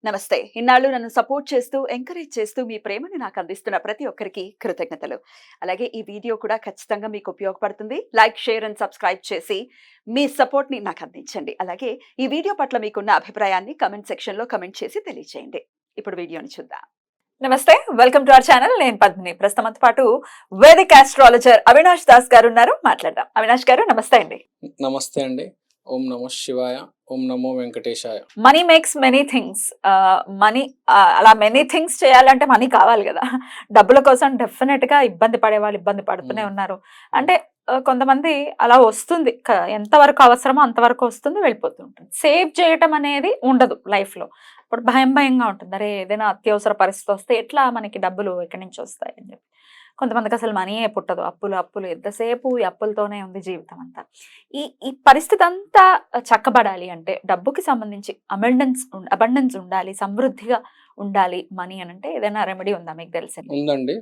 నమస్తే. ఇన్నాళ్ళు నన్ను సపోర్ట్ చేస్తూ, ఎంకరేజ్ చేస్తూ మీ ప్రేమని నాకు అందిస్తున్న ప్రతి ఒక్కరికి కృతజ్ఞతలు. అలాగే ఈ వీడియో కూడా ఖచ్చితంగా మీకు ఉపయోగపడుతుంది. లైక్, షేర్ అండ్ సబ్స్క్రైబ్ చేసి మీ సపోర్ట్‌ని నాకు అందించండి. అలాగే ఈ వీడియో పట్ల మీకున్న అభిప్రాయాన్ని కామెంట్ సెక్షన్‌లో కామెంట్ చేసి తెలియజేయండి. ఇప్పుడు వీడియోని చూద్దాం. నమస్తే, వెల్కమ్ టు అవర్ ఛానల్. నేను పద్మిని. ప్రస్తుతంతో పాటు వేదిక్ ఆస్ట్రాలజర్ అవినాష్ దాస్ గారు ఉన్నారు. మాట్లాడదాం. అవినాష్ గారు నమస్తే అండి. నమస్తే అండి. ఓం నమో శివాయ, ఓం నమో వెంకటేశాయ. Money makes many things. Money అలా మెనీ థింగ్స్ చేయాలంటే మనీ కావాలి కదా. డబ్బుల కోసం డెఫినెట్ గా ఇబ్బంది పడే వాళ్ళు ఇబ్బంది పడుతూనే ఉన్నారు. అంటే కొంతమంది అలా వస్తుంది, ఎంతవరకు అవసరమో అంతవరకు వస్తుంది, వెళ్ళిపోతూ ఉంటుంది. సేవ్ చేయటం అనేది ఉండదు లైఫ్ లో. ఇప్పుడు భయంగా ఉంటుంది, అరే ఏదైనా అత్యవసర పరిస్థితి వస్తే ఎట్లా మనకి డబ్బులు ఎక్కడి నుంచి వస్తాయి అని చెప్పి. కొంతమందికి అసలు మనీయే పుట్టదు, అప్పులు ఎంతసేపు ఈ అప్పులతోనే ఉంది జీవితం అంతా. ఈ పరిస్థితి అంతా చక్కబడాలి అంటే డబ్బుకి సంబంధించి అబండెన్స్ ఉండాలి, సమృద్ధిగా ఉండాలి మనీ అని అంటే ఏదైనా రెమెడీ ఉందా మీకు తెలిసింది? ఉందండి,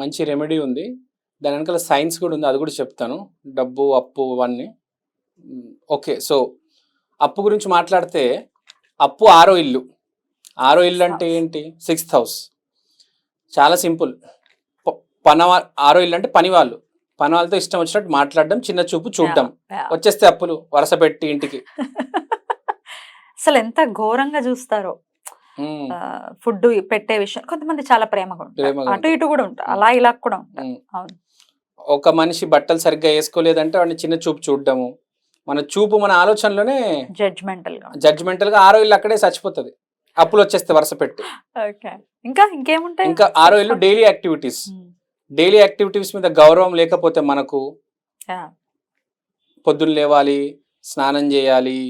మంచి రెమెడీ ఉంది. దాని వెనకాల సైన్స్ కూడా ఉంది, అది కూడా చెప్తాను. డబ్బు, అప్పు అవన్నీ. ఓకే, సో అప్పు గురించి మాట్లాడితే అప్పు ఆరో ఇల్లు. ఆరో ఇల్లు అంటే ఏంటి? Sixth house. చాలా సింపుల్. ఆరో ఇల్లు అంటే పని వాళ్ళతో ఇష్టం వచ్చినట్టు మాట్లాడడం, చిన్న చూపు చూడడం, వచ్చేస్తే అప్పులు వరుస పెట్టి ఇంటికి. అసలు ఎంత ఘోరంగా చూస్తారో. ఫుడ్ పెట్టే విషయం కొంతమంది చాలా ప్రేమగా ఉంటారు, అటు ఇటు కూడా ఉంటారు, అలా ఇలా కూడా ఉంటారు. ఒక మనిషి బట్టలు సరిగ్గా వేసుకోలేదంటే వాడిని చిన్న చూపు చూడడము. మన చూపు, మన ఆలోచనలోనే జడ్జ్మెంటల్ గా ఆరో ఇల్లు అక్కడే చచ్చిపోతుంది, అప్పులు వచ్చేస్తే వరుస పెట్టి. ఇంకా ఆరో ఇల్లు డైలీ యాక్టివిటీస్ మీద గౌరవం లేకపోతే మనకు, పొద్దున్న లేవాలి, స్నానం చేయాలి,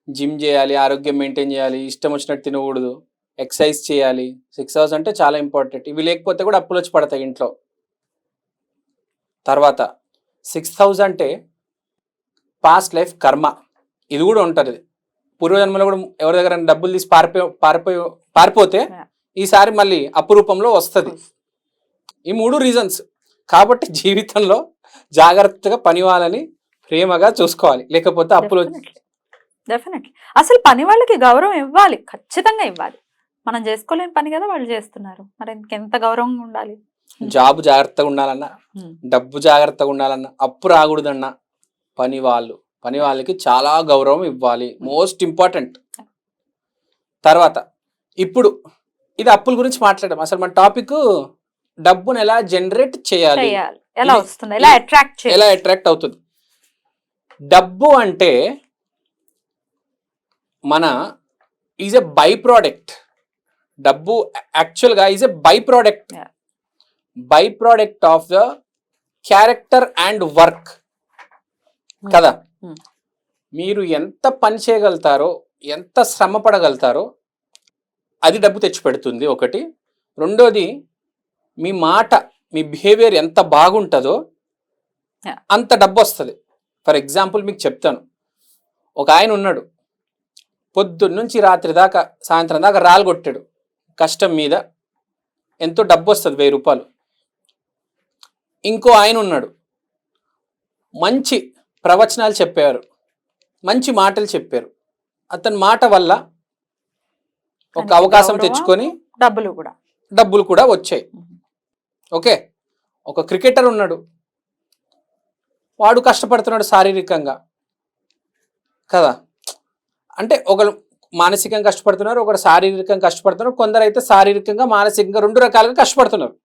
జిమ్ చేయాలి, ఆరోగ్యం మెయింటైన్ చేయాలి, ఇష్టం వచ్చినట్టు తినకూడదు, ఎక్సర్సైజ్ చేయాలి. 6 hours అంటే చాలా ఇంపార్టెంట్. ఇవి లేకపోతే కూడా అప్పులు వచ్చి పడతాయి ఇంట్లో. తర్వాత 6th house అంటే పాస్ట్ లైఫ్ కర్మ. ఇది కూడా ఉంటుంది. పూర్వజన్మలో కూడా ఎవరి దగ్గర డబ్బులు తీసి పారిపోతే ఈసారి మళ్ళీ అప్పు రూపంలో వస్తుంది. ఈ 3 రీజన్స్. కాబట్టి జీవితంలో జాగ్రత్తగా పని వాళ్ళని ప్రేమగా చూసుకోవాలి, లేకపోతే అప్పులు. డెఫినెట్లీ అసలు పని వాళ్ళకి గౌరవం ఇవ్వాలి, ఖచ్చితంగా ఇవ్వాలి. మనం చేసుకోలేని పని కదా వాళ్ళు చేస్తున్నారు, మరి ఎంత గౌరవంగా ఉండాలి. జాబ్ జాగ్రత్తగా ఉండాలన్నా, డబ్బు జాగ్రత్తగా ఉండాలన్నా, అప్పు రాకూడదన్నా పని వాళ్ళకి చాలా గౌరవం ఇవ్వాలి, మోస్ట్ ఇంపార్టెంట్. తర్వాత ఇప్పుడు ఇది అప్పుల గురించి మాట్లాడడం. అసలు మన టాపిక్ డబ్బును ఎలా జనరేట్ చేయాలి, ఎలా వస్తుంది, ఎలా అట్రాక్ట్ అవుతుంది. డబ్బు అంటే మన ఈజ్ ఎ బై ప్రోడక్ట్. డబ్బు యాక్చువల్గా is a by product of the character and work కదా. మీరు ఎంత పని చేయగలుగుతారో, ఎంత శ్రమ పడగలుగుతారో అది డబ్బు తెచ్చిపెడుతుంది ఒకటి. రెండోది, మీ మాట, మీ బిహేవియర్ ఎంత బాగుంటుందో అంత డబ్బు వస్తుంది. ఫర్ ఎగ్జాంపుల్ మీకు చెప్తాను. ఒక ఆయన ఉన్నాడు, పొద్దున్న నుంచి రాత్రి దాకా, సాయంత్రం దాకా రాళ్ళు కొట్టాడు కష్టం మీద, ఎంతో డబ్బు వస్తుంది, 1000 రూపాయలు. ఇంకో ఆయన ఉన్నాడు, మంచి ప్రవచనాలు చెప్పారు, మంచి మాటలు చెప్పారు, అతని మాట వల్ల ఒక అవకాశం తెచ్చుకొని డబ్బులు కూడా వచ్చాయి. ఓకే, ఒక క్రికెటర్ ఉన్నాడు, వాడు కష్టపడుతున్నాడు శారీరకంగా కదా. అంటే ఒకరు మానసికంగా కష్టపడుతున్నారు, ఒకరు శారీరకంగా కష్టపడుతున్నారు, కొందరు అయితే శారీరకంగా మానసికంగా 2 రకాలుగా కష్టపడుతున్నారు.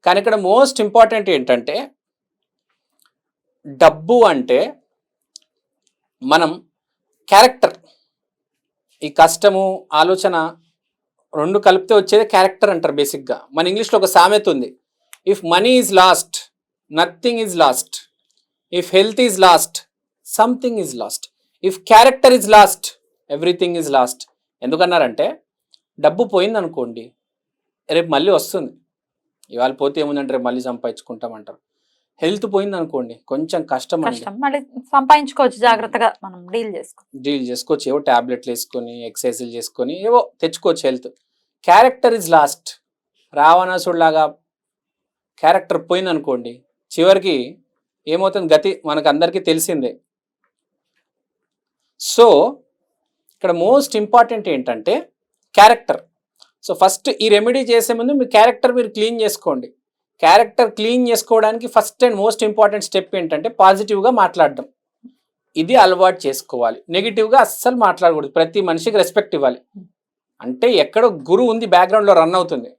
కానీ ఇక్కడ మోస్ట్ ఇంపార్టెంట్ ఏంటంటే, డబ్బు అంటే మనం క్యారెక్టర్, ఈ కష్టము ఆలోచన 2 కలిపితే వచ్చేది క్యారెక్టర్ అంటారు బేసిక్గా. మన ఇంగ్లీష్లో ఒక సామెత ఉంది, if money is lost nothing is lost, if health is lost something is lost, if character is lost everything is lost. ఎందుకన్నారంటే, డబ్బు పోయిందనుకోండి రేపు మళ్ళీ వస్తుంది, ఇవాళ పోతే ఏముందంటే రేపు మళ్ళీ సంపాదించుకుంటామంటారు. హెల్త్ పోయింది అనుకోండి కొంచెం కష్టం, సంపాదించుకోవచ్చు, జాగ్రత్తగా మనం డీల్ చేసుకోవచ్చు, ఏవో టాబ్లెట్లు వేసుకొని ఎక్సర్సైజులు చేసుకొని ఏవో తెచ్చుకోవచ్చు హెల్త్. Character is last. రావణాసుడు లాగా క్యారెక్టర్ పోయింది అనుకోండి, చివరికి ఏమవుతుంది గతి మనకు అందరికీ తెలిసిందే. సో ఇక్కడ మోస్ట్ ఇంపార్టెంట్ ఏంటంటే, క్యారెక్టర్. సో ఫస్ట్ ఈ రెమెడీ చేసే ముందు మీ క్యారెక్టర్ మీరు క్లీన్ చేసుకోండి. క్యారెక్టర్ క్లీన్ చేసుకోవడానికి first and most important step ఏంటంటే పాజిటివ్గా మాట్లాడడం. ఇది అలవాటు చేసుకోవాలి. నెగిటివ్గా అస్సలు మాట్లాడకూడదు. ప్రతి మనిషికి రెస్పెక్ట్ ఇవ్వాలి. అంటే ఎక్కడో గురువు ఉంది బ్యాక్గ్రౌండ్లో రన్ అవుతుంది.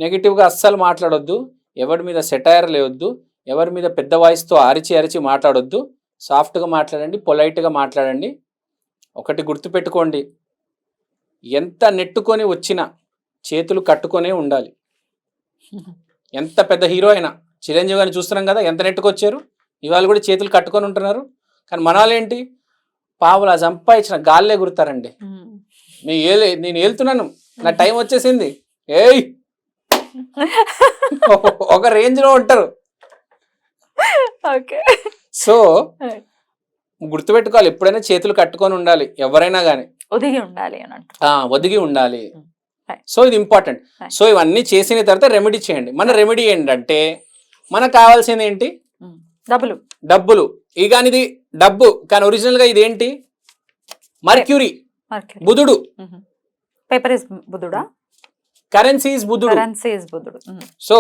నెగిటివ్గా అస్సలు మాట్లాడొద్దు. ఎవరి మీద సెటైర్ లేవద్దు. ఎవరి మీద పెద్ద వాయిస్తో అరిచి మాట్లాడొద్దు. సాఫ్ట్గా మాట్లాడండి, పొలైట్గా మాట్లాడండి. ఒకటి గుర్తుపెట్టుకోండి, ఎంత నెట్టుకొని వచ్చినా చేతులు కట్టుకొనే ఉండాలి. ఎంత పెద్ద హీరో అయినా, చిరంజీవి గారిని చూస్తున్నాం కదా, ఎంత నెట్టుకొచ్చారు. ఇవాళ కూడా చేతులు కట్టుకొని ఉంటున్నారు. కానీ మన వాళ్ళు ఏంటి, పావులా సంపాదించిన గాల్లే గురుతారండి. నేను వెళ్తున్నాను, నా టైం వచ్చేసింది, ఏయ్ ఒక రేంజ్ లో ఉంటారు. సో గుర్తుపెట్టుకోవాలి, ఎప్పుడైనా చేతులు కట్టుకొని ఉండాలి. ఎవరైనా కానీ ఒదిగి ఉండాలి. సో ఇది ఇంపార్టెంట్. సో ఇవన్నీ చేసిన తర్వాత రెమెడీ చేయండి. మన రెమెడీ ఏంటంటే మనకు కావాల్సింది ఏంటి, డబ్బులు. ఇక ఇది డబ్బు, కానీ ఒరిజినల్ గా ఇది ఏంటి, మర్క్యూరీ, బుధుడు. పేపర్ ఇస్ బుధుడా, కరెన్సీ ఇస్ బుధుడు. So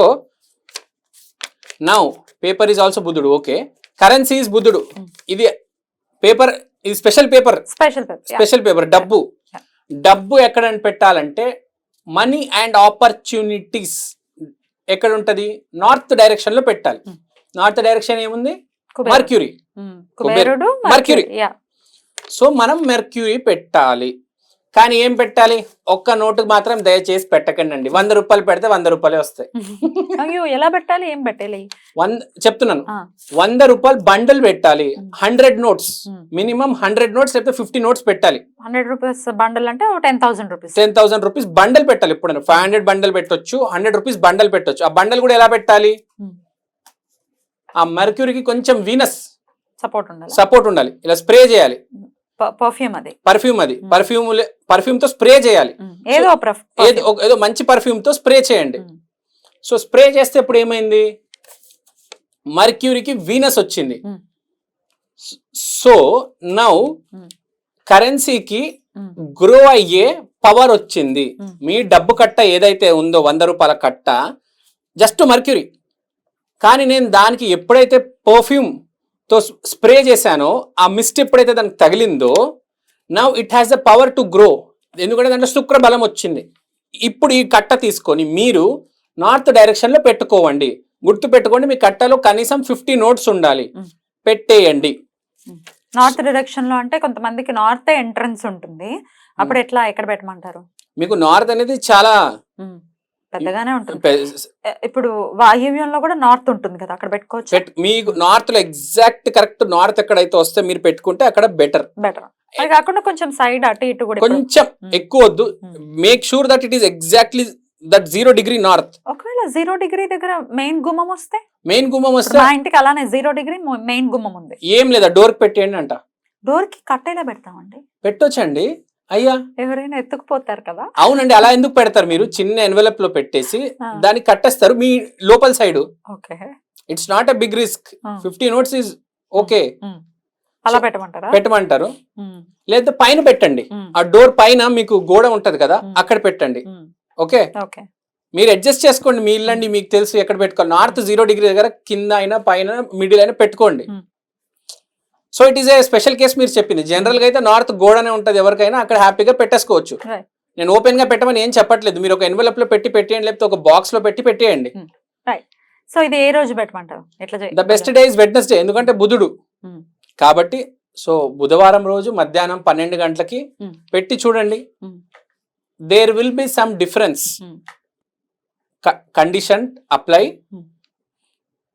now paper is also బుధుడు. ఓకే, కరెన్సీ ఇస్ బుధుడు. ఇది పేపర్, ఇది స్పెషల్ పేపర్. డబ్బు ఎక్కడ పెట్టాలంటే మనీ అండ్ ఆపర్చునిటీస్ ఎక్కడ ఉంటది, నార్త్ డైరెక్షన్ లో పెట్టాలి. నార్త్ డైరెక్షన్ ఏముంది, మర్క్యూరీ. సో మనం మెర్క్యూరీ పెట్టాలి. కానీ ఏం పెట్టాలి, ఒక్క నోటుకు మాత్రం దయచేసి పెట్టకండి అండి. 100 రూపాయలు పెడితే 100 రూపాయలే వస్తాయి. ఎలా పెట్టాలి, ఏం పెట్టాలి చెప్తున్నాను. 100 రూపాయలు బండల్ పెట్టాలి. 100 నోట్స్, మినిమం 100 నోట్స్ లేకపోతే 50 నోట్స్ పెట్టాలి. 100 రూపీస్ బండల్ అంటే 10,000 రూపీస్. 10,000 రూపీస్ బండల్ పెట్టాలి. ఇప్పుడు 500 బండల్ పెట్టొచ్చు, 100 రూపీస్ బండల్ పెట్టొచ్చు. ఆ బండల్ కూడా ఎలా పెట్టాలి, ఆ మెర్క్యూరీకి కొంచెం వీనస్ సపోర్ట్ ఉండాలి. ఇలా స్ప్రే చేయాలి. పర్ఫ్యూమ్ తో స్ప్రే చేయాలి. ఏదో మంచి పర్ఫ్యూమ్ తో స్ప్రే చేయండి. సో స్ప్రే చేస్తే ఇప్పుడు ఏమైంది, మర్క్యూరీకి వీనస్ వచ్చింది. సో నౌ కరెన్సీకి గ్రో అయ్యే పవర్ వచ్చింది. మీ డబ్బు కట్ట ఏదైతే ఉందో 100 రూపాయల కట్ట జస్ట్ మర్క్యూరీ. కానీ నేను దానికి ఎప్పుడైతే పర్ఫ్యూమ్ తో స్ప్రే చేశానో, ఆ మిస్ట్ ఎప్పుడైతే దానికి తగిలిందో, now it has the power to grow. ఎందుకంటే దాంట్లో శుక్ర బలం వచ్చింది. ఇప్పుడు ఈ కట్ట తీసుకొని మీరు నార్త్ డైరెక్షన్ లో పెట్టుకోవండి. గుర్తు పెట్టుకోండి, మీ కట్టలో కనీసం 50 నోట్స్ ఉండాలి. పెట్టేయండి. నార్త్ డైరెక్షన్ లో అంటే కొంతమందికి నార్త్ ఎంట్రన్స్ ఉంటుంది, అప్పుడు ఎట్లా, ఎక్కడ పెట్టమంటారు? మీకు నార్త్ అనేది చాలా పెద్దగానే ఉంటుంది. ఇప్పుడు వాయువ్యంలో కూడా నార్త్ ఉంటుంది కదా, అక్కడ పెట్టుకోవచ్చు. మీకు నార్త్ లో ఎగ్జాక్ట్ కరెక్ట్ నార్త్ ఎక్కడైతే వస్తే మీరు పెట్టుకుంటే అక్కడ బెటర్. అది కాకుండా కొంచెం సైడ్ అటు ఇటు కూడా కొంచెం ఎక్కువ వద్దు. Make sure that it is exactly that 0 degree north. ఒకవేళ 0 డిగ్రీ దగ్గర మెయిన్ గుమ్మం వస్తే మా ఇంటికి అలానే 0 డిగ్రీ మెయిన్ గుమ్మం ఉంది, ఏం లేదా, డోర్ పెట్టేయండి అంట. డోర్ కి కట్టేలా పెడతామండి. పెట్టొచ్చండి. అయ్యా, ఎవరైనా ఎత్తుకుపోతారు కదా. అవునండి, అలా ఎందుకు పెడతారు, మీరు చిన్న ఎన్వెలప్ లో పెట్టేసి దాన్ని కట్టేస్తారు మీ లోపల side. It's not a big risk. 50 notes is okay. అలా పెట్టమంటారు. లేదా పైన పెట్టండి. ఆ డోర్ పైన మీకు గోడ ఉంటది కదా, అక్కడ పెట్టండి. ఓకే, మీరు అడ్జస్ట్ చేసుకోండి. మీ ఇల్లండి, మీకు తెలుసు ఎక్కడ పెట్టుకోవాలి. నార్త్ 0 డిగ్రీ దగ్గర కింద అయినా పైన మిడిల్ అయినా పెట్టుకోండి. So it is a special case మీరు చెప్పింది. జనరల్ గా అయితే నార్త్ గోడనే ఉంటది, ఎవరికైనా అక్కడ హ్యాపీగా పెట్టేసుకోవచ్చు. నేను ఓపెన్ గా పెట్టమని ఏం చెప్పట్లేదు. మీరు ఒక ఎన్వెలప్ లో పెట్టేయండి, లేకపోతే ఒక బాక్స్ లో పెట్టేయండి. సో ఇది ఏ రోజు పెట్టమంటారు? The best day is Wednesday, ఎందుకంటే బుధుడు కాబట్టి. సో బుధవారం రోజు మధ్యాహ్నం 12 గంటలకి పెట్టి చూడండి. There will be some difference. Condition apply.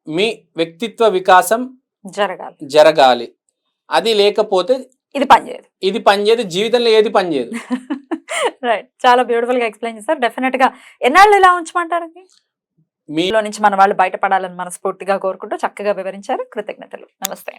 మీ వ్యక్తిత్వ వికాసం జరగాలి. అది లేకపోతే ఇది పనిచేయదు. జీవితంలో ఏది పనిచేయదు. రైట్, చాలా బ్యూటిఫుల్ గా ఎక్స్ప్లెయిన్ చేస్తారు. డెఫినెట్ గా ఎన్నాళ్ళు ఇలా ఉంచమంటారు? మీలో నుంచి మన వాళ్ళు బయటపడాలని మనస్ఫూర్తిగా కోరుకుంటూ చక్కగా వివరించారు. కృతజ్ఞతలు. నమస్తే.